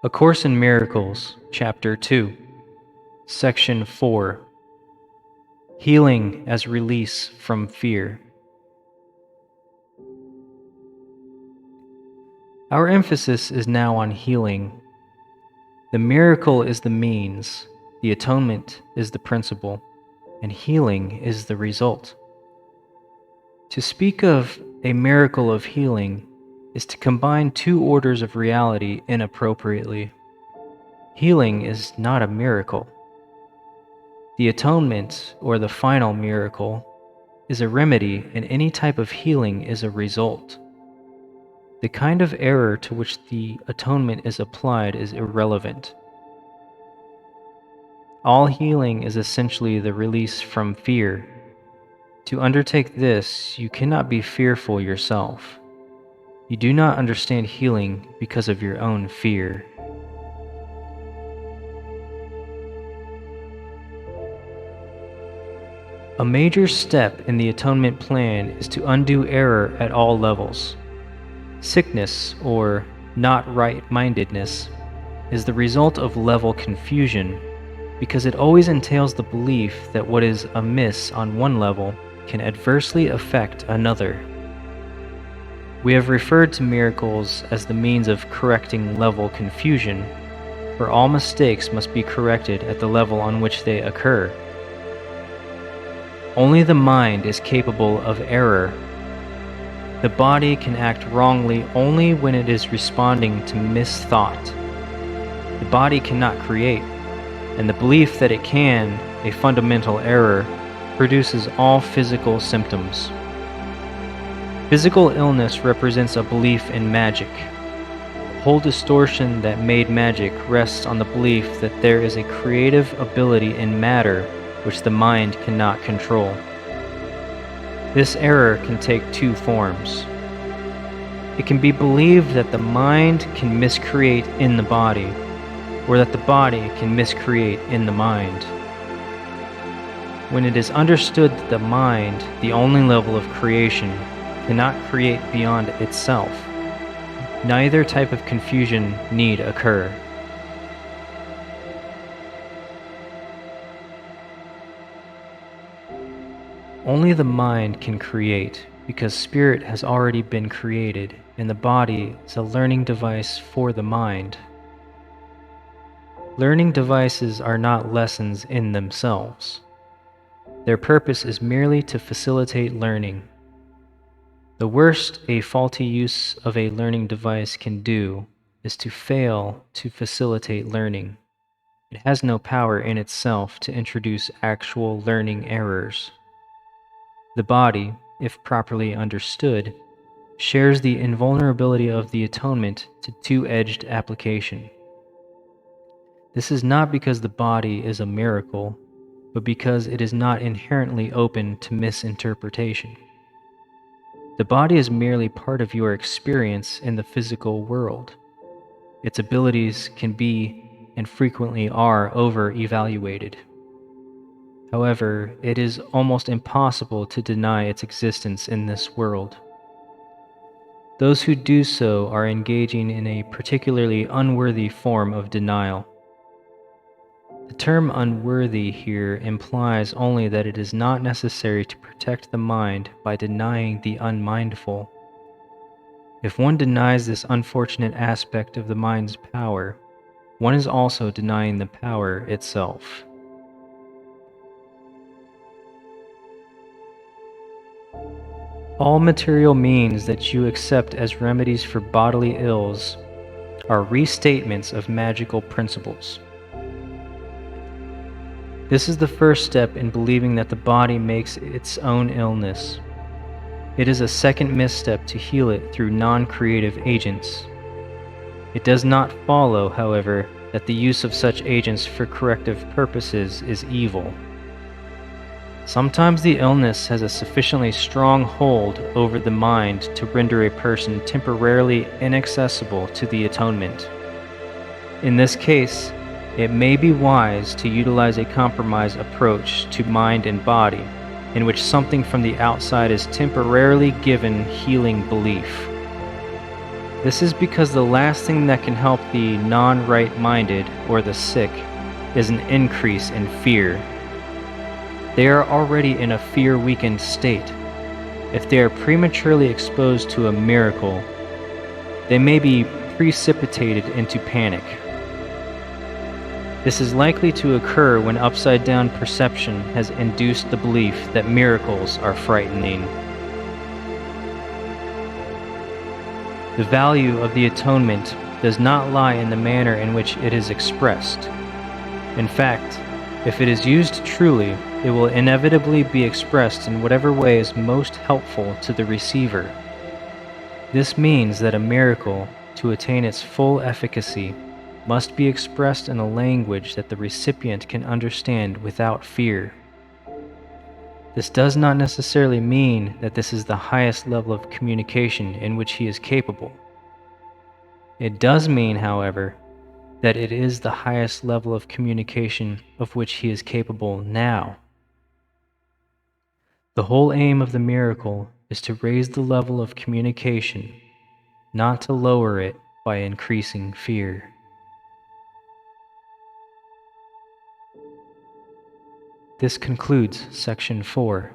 A Course in Miracles, Chapter 2, Section 4, Healing as Release from Fear. Our emphasis is now on healing. The miracle is the means, the atonement is the principle, and healing is the result. To speak of a miracle of healing is to combine two orders of reality inappropriately. Healing is not a miracle. The atonement, or the final miracle, is a remedy, and any type of healing is a result. The kind of error to which the atonement is applied is irrelevant. All healing is essentially the release from fear. To undertake this, you cannot be fearful yourself. You do not understand healing because of your own fear. A major step in the atonement plan is to undo error at all levels. Sickness, or not right-mindedness, is the result of level confusion because it always entails the belief that what is amiss on one level can adversely affect another. We have referred to miracles as the means of correcting level confusion, for all mistakes must be corrected at the level on which they occur. Only the mind is capable of error. The body can act wrongly only when it is responding to misthought. The body cannot create, and the belief that it can, a fundamental error, produces all physical symptoms. Physical illness represents a belief in magic. The whole distortion that made magic rests on the belief that there is a creative ability in matter which the mind cannot control. This error can take two forms. It can be believed that the mind can miscreate in the body, or that the body can miscreate in the mind. When it is understood that the mind, the only level of creation, cannot create beyond itself, neither type of confusion need occur. Only the mind can create because spirit has already been created, and the body is a learning device for the mind. Learning devices are not lessons in themselves. Their purpose is merely to facilitate learning. The worst a faulty use of a learning device can do is to fail to facilitate learning. It has no power in itself to introduce actual learning errors. The body, if properly understood, shares the invulnerability of the atonement to two-edged application. This is not because the body is a miracle, but because it is not inherently open to misinterpretation. The body is merely part of your experience in the physical world. Its abilities can be, and frequently are, over-evaluated. However, it is almost impossible to deny its existence in this world. Those who do so are engaging in a particularly unworthy form of denial. The term unworthy here implies only that it is not necessary to protect the mind by denying the unmindful. If one denies this unfortunate aspect of the mind's power, one is also denying the power itself. All material means that you accept as remedies for bodily ills are restatements of magical principles. This is the first step in believing that the body makes its own illness. It is a second misstep to heal it through non-creative agents. It does not follow, however, that the use of such agents for corrective purposes is evil. Sometimes the illness has a sufficiently strong hold over the mind to render a person temporarily inaccessible to the atonement. In this case, it may be wise to utilize a compromise approach to mind and body, in which something from the outside is temporarily given healing belief. This is because the last thing that can help the non-right-minded or the sick is an increase in fear. They are already in a fear-weakened state. If they are prematurely exposed to a miracle, they may be precipitated into panic. This is likely to occur when upside-down perception has induced the belief that miracles are frightening. The value of the atonement does not lie in the manner in which it is expressed. In fact, if it is used truly, it will inevitably be expressed in whatever way is most helpful to the receiver. This means that a miracle, to attain its full efficacy, must be expressed in a language that the recipient can understand without fear. This does not necessarily mean that this is the highest level of communication in which he is capable. It does mean, however, that it is the highest level of communication of which he is capable now. The whole aim of the miracle is to raise the level of communication, not to lower it by increasing fear. This concludes Section 4.